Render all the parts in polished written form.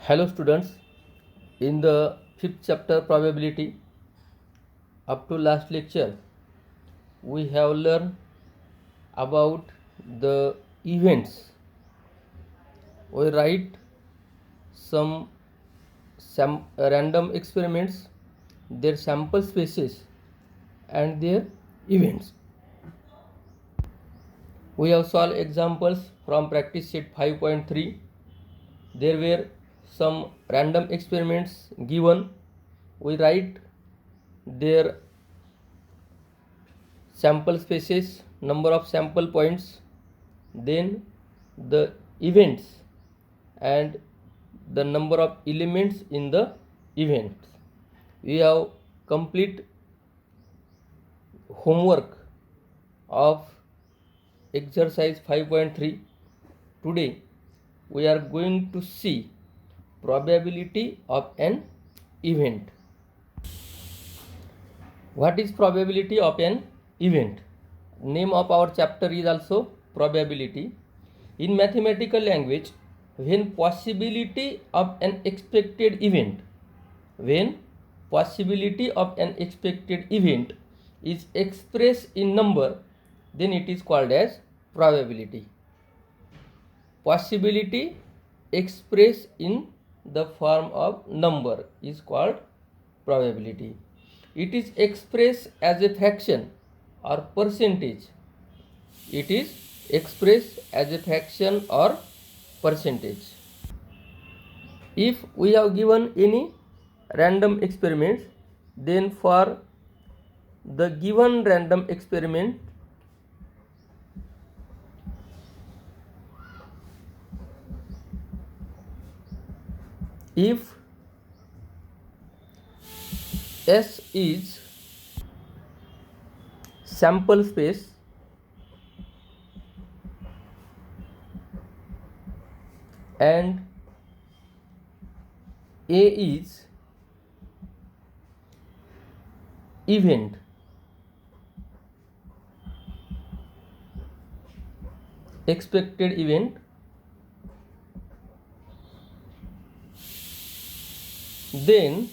Hello students, in the fifth chapter probability, up to last lecture we have learned about the events. We write some random experiments, their sample spaces and their events. We have solved examples from practice set 5.3. There were some random experiments given. We write their sample spaces, number of sample points, then the events and the number of elements in the event. We have complete homework of exercise 5.3. Today we are going to see probability of an event. What is probability of an event? Name of our chapter is also probability. In mathematical language, when possibility of an expected event is expressed in number, then it is called as probability. Possibility expressed in the form of number is called probability. It is expressed as a fraction or percentage. It is expressed as a fraction or percentage. If we have given any random experiments, then for the given random experiment, if S is sample space and A is event, expected event, then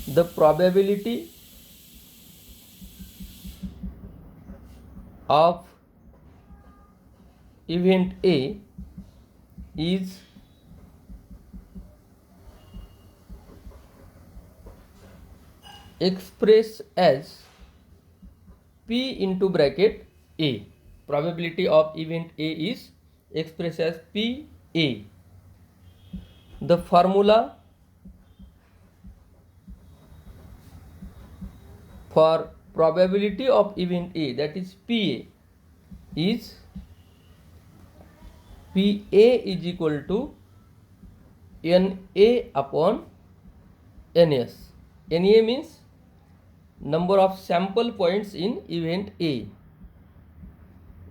the probability of event A is expressed as P into bracket A. Probability of event A is expressed as PA. The formula for probability of event A, that is PA, is PA is equal to NA upon NS. NA means number of sample points in event A.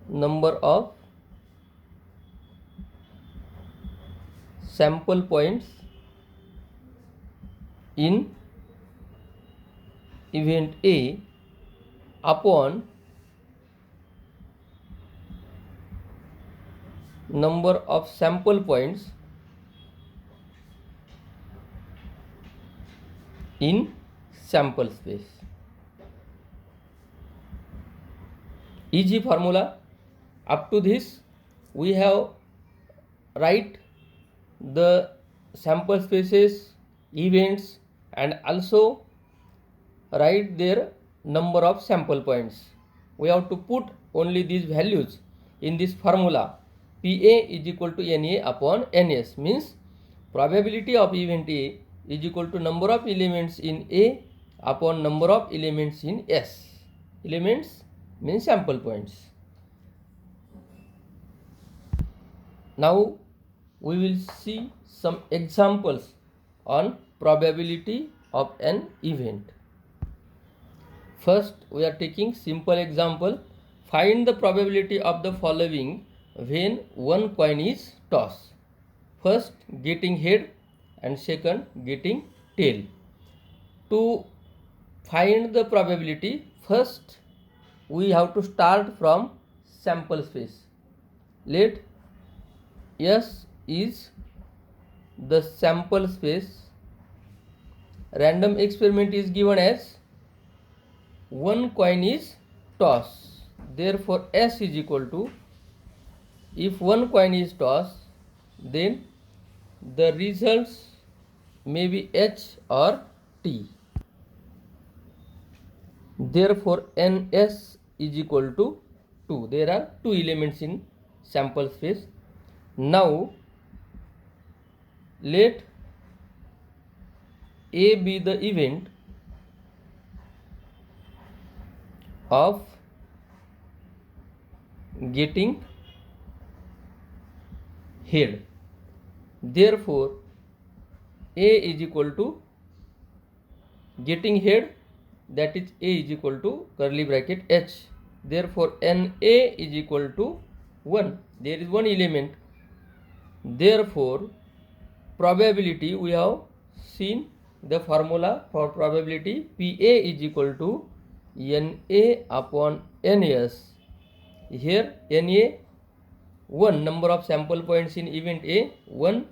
Number of sample points in event A upon number of sample points in sample space. Easy formula. Up to this we have write the sample spaces, events and also write their number of sample points. We have to put only these values in this formula. PA is equal to NA upon NS, means probability of event A is equal to number of elements in A upon number of elements in S. Elements means sample points. Now we will see some examples on probability of an event. First we are taking simple example. Find the probability of the following when one coin is tossed. First getting head and second getting tail. To find the probability, first we have to start from sample space. Let S is the sample space. Random experiment is given as one coin is tossed. Therefore, S is equal to, if one coin is tossed, then the results may be H or T. Therefore, Ns is equal to 2. There are two elements in sample space. Now, let A be the event of getting head. Therefore, A is equal to getting head, that is A is equal to curly bracket H. Therefore, Na is equal to 1. There is one element. Therefore, probability, we have seen the formula for probability, Pa is equal to Na upon Ns. Here Na, 1, number of sample points in event A 1,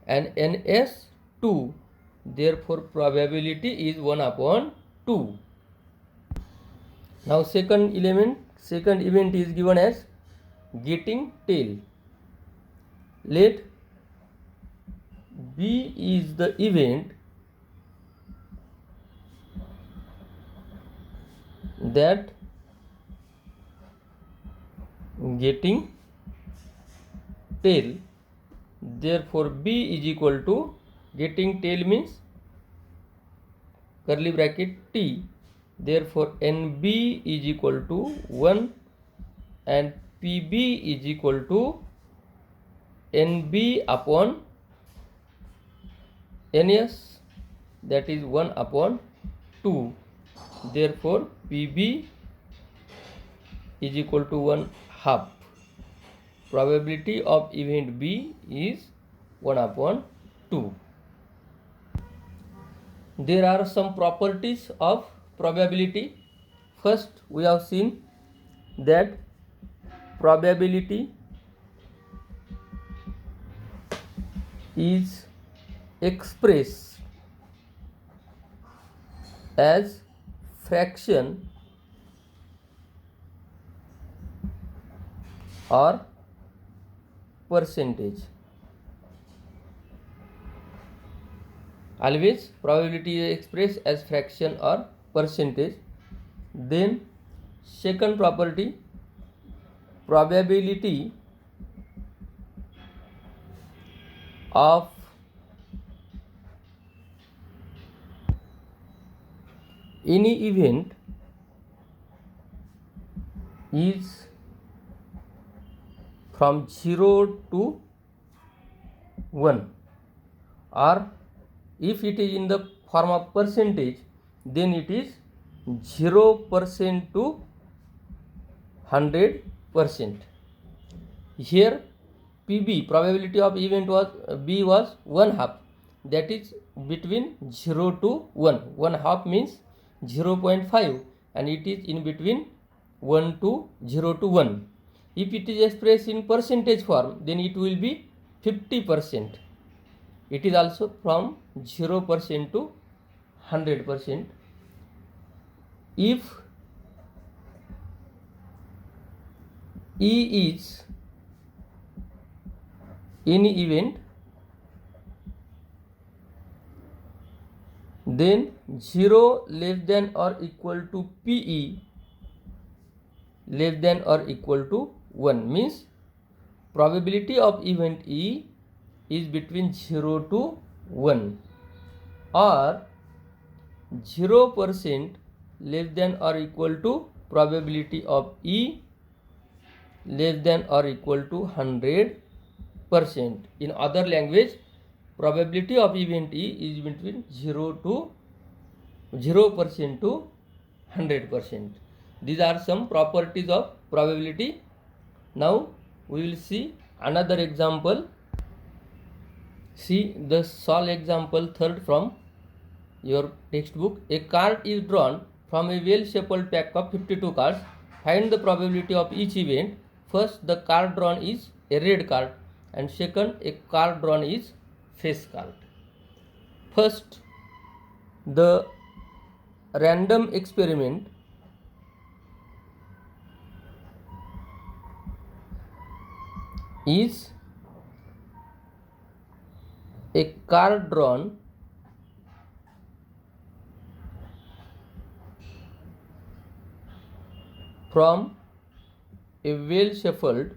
and Ns 2. Therefore, probability is 1 upon 2. Now, second event is given as getting tail. Let B is the event that getting tail. Therefore, B is equal to, getting tail means curly bracket T. Therefore, NB is equal to 1 and PB is equal to NB upon Ns, that is 1 upon 2. Therefore, PB is equal to 1/2. Probability of event B is 1 upon 2. There are some properties of probability. First, we have seen that probability is expressed as fraction or percentage. Always probability is expressed as fraction or percentage. Then second property, probability of any event is from 0 to 1, or if it is in the form of percentage, then it is 0% to 100%. Here PB, probability of event was B was 1/2, that is between 0 to 1. 1/2 means 0.5, and it is in between 1 to 0 to 1. If it is expressed in percentage form, then it will be 50%. It is also from 0% to 100%. If E is any event, then 0 less than or equal to PE less than or equal to 1 means probability of event E is between 0 to 1, or 0% less than or equal to probability of E less than or equal to 100%. In other language, probability of event E is between 0% to 100%. These are some properties of probability. Now we will see another example. See the solve example 3rd from your textbook. A card is drawn from a well-shuffled pack of 52 cards. Find the probability of each event. First, the card drawn is a red card. and second, a card drawn is face card. First, the random experiment is a card drawn from a well shuffled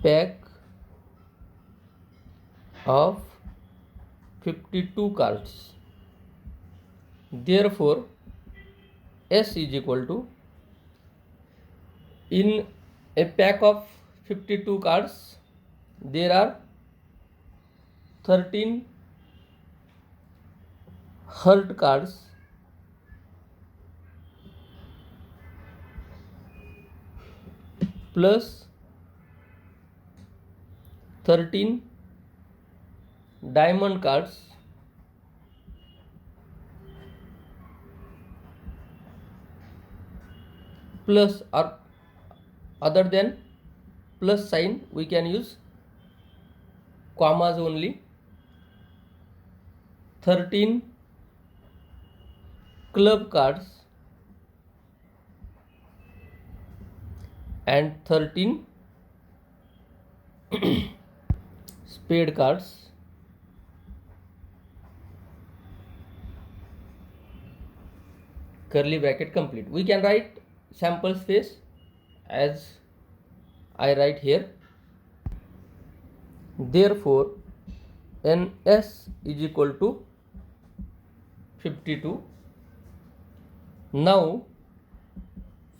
pack of 52 cards. Therefore, S is equal to, in a pack of 52 cards, there are 13 hurt cards plus 13 diamond cards plus, or other than plus sign we can use commas only, 13 club cards and 13 spade cards. Curly bracket complete. We can write sample space as I write here. Therefore, NS is equal to 52. Now,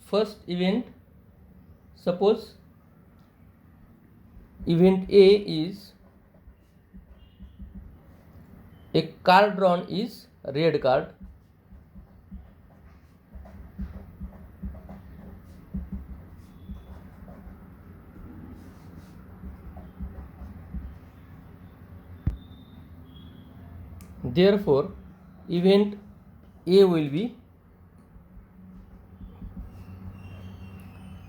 first event, suppose event A is a card drawn is red card. Therefore, event A will be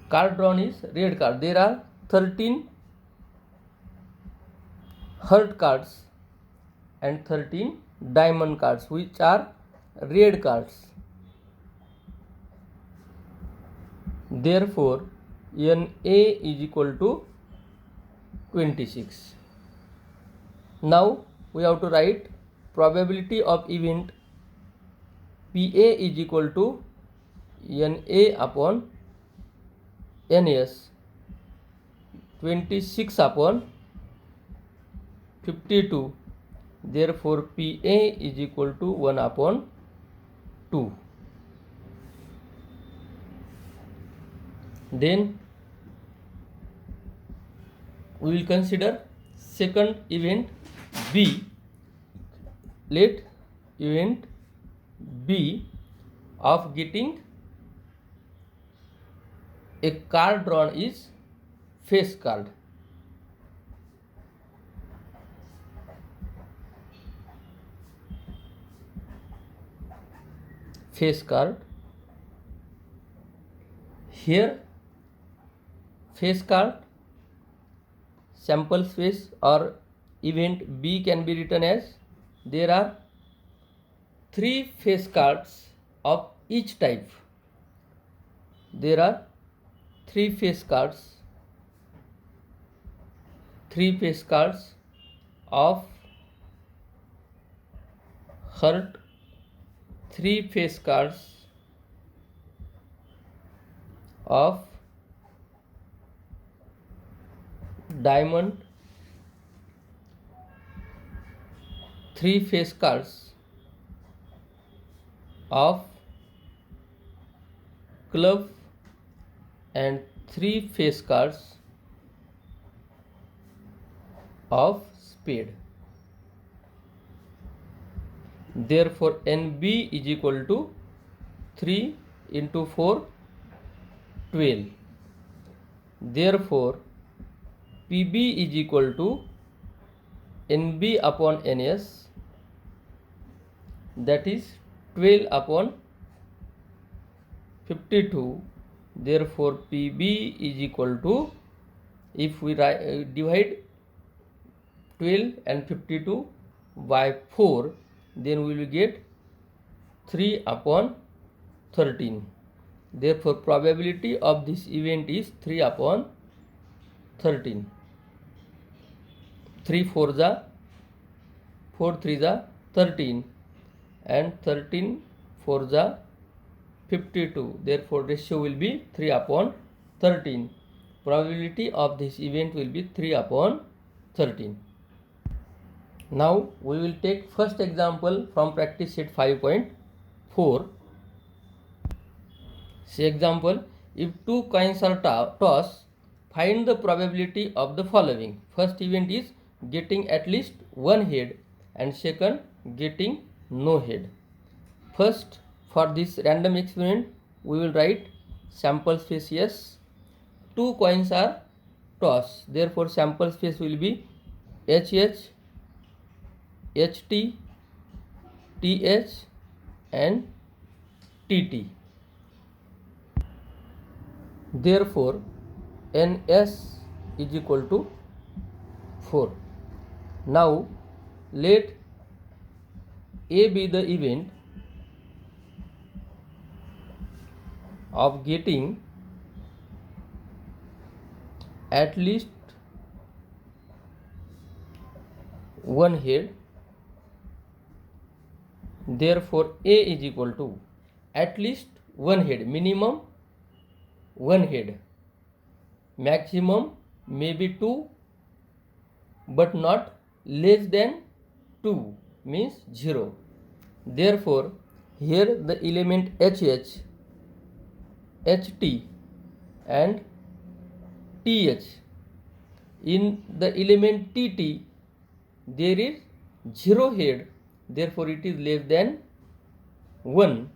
card drawn is red card. There are 13 hurt cards and 13 diamond cards, which are red cards. Therefore, NA is equal to 26. Now we have to write probability of event PA is equal to NA upon NS, 26 upon 52. Therefore, PA is equal to 1 upon 2. Then we will consider second event B. Let event B of getting a card drawn is face card. Face card. Here, face card, sample space or event B can be written as, there are 3 face cards of each type. There are 3 face cards, 3 face cards of hurt, 3 face cards of diamond, 3 face cards of club and 3 face cards of spade. Therefore, NB is equal to 3 into 4, 12. Therefore, PB is equal to NB upon NS, that is 12 upon 52, Therefore PB is equal to, if we divide 12 and 52 by 4, then we will get 3 upon 13. Therefore probability of this event is 3 upon 13. 3 4 जा 4 3 जा 13 and 13 4 जा 52. Therefore ratio will be 3 upon 13. Probability of this event will be 3 upon 13. Now we will take first example from practice set 5.4. Say example, if two coins are tossed, find the probability of the following. First event is getting at least one head and second getting no head. First, for this random experiment, we will write sample space S. Two coins are tossed, therefore sample space will be HH, HT, TH and TT. Therefore NS is equal to 4. Now let A be the event of getting at least one head. Therefore A is equal to at least one head, minimum one head, maximum maybe 2 but not less than 2, means 0. Therefore here the element HH, HT and TH. In the element TT there is 0 head, therefore it is less than 1,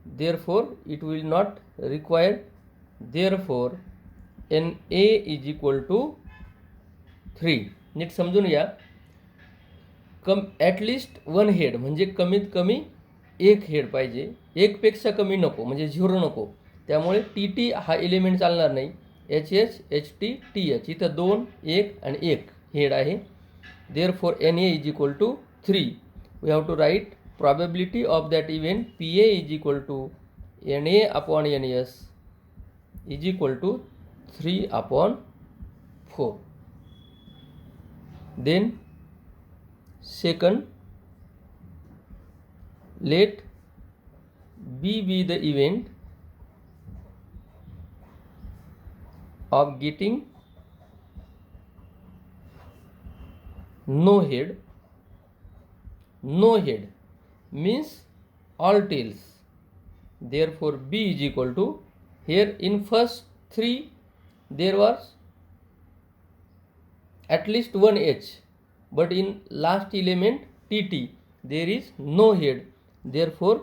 therefore it will not require. Therefore NA is equal to 3. NEET समजून घ्या. At least one head म्हणजे कमीत कमी एक head पाहिजे, एकपेक्षा कमी नको, म्हणजे 0 नको. त्यामुळे टी टी हा एलिमेंट चालणार नाही. H H, H T, T H इथं 2, 1 आणि 1 हेड आहे. Therefore n A is equal to 3. We have to write probability of that event PA is equal to NA upon NS is equal to 3 upon 4. Then second, let B be the event of getting no head. No head means all tails. Therefore B is equal to, here in first 3 there was at least one H, but in last element TT there is no head. Therefore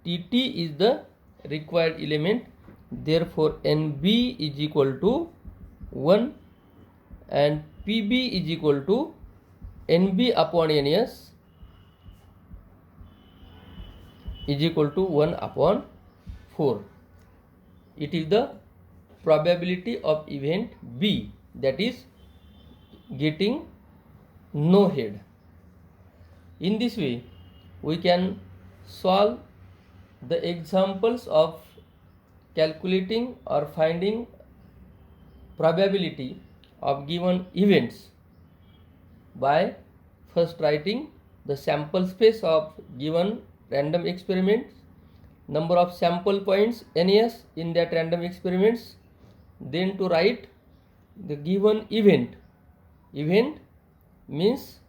TT is the required element. Therefore NB is equal to 1 and PB is equal to NB upon NS is equal to 1 upon 4. It is the probability of event B, that is getting no head. In this way we can solve the examples of calculating or finding probability of given events by first writing the sample space of given random experiments, number of sample points NS in that random experiments, then to write the given event. Event means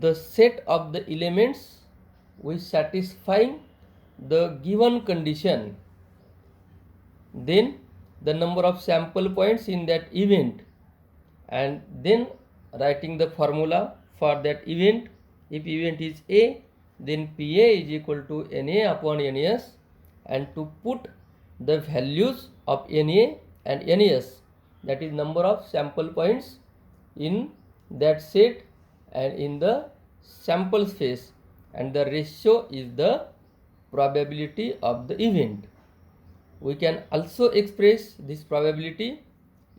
the set of the elements which satisfying the given condition, then the number of sample points in that event, and then writing the formula for that event. If event is A, then PA is equal to NA upon NS, and to put the values of NA and NS, that is number of sample points in that set and in the sample space, and the ratio is the probability of the event. we can also express this probability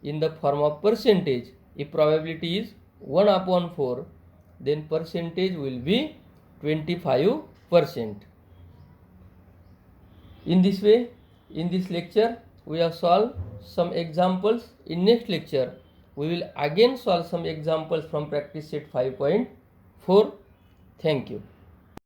in the form of percentage. If probability is 1 upon 4, then percentage will be 25%. In this way, in this lecture, we have solved some examples. In next lecture, we will again solve some examples from practice set 5.4. Thank you.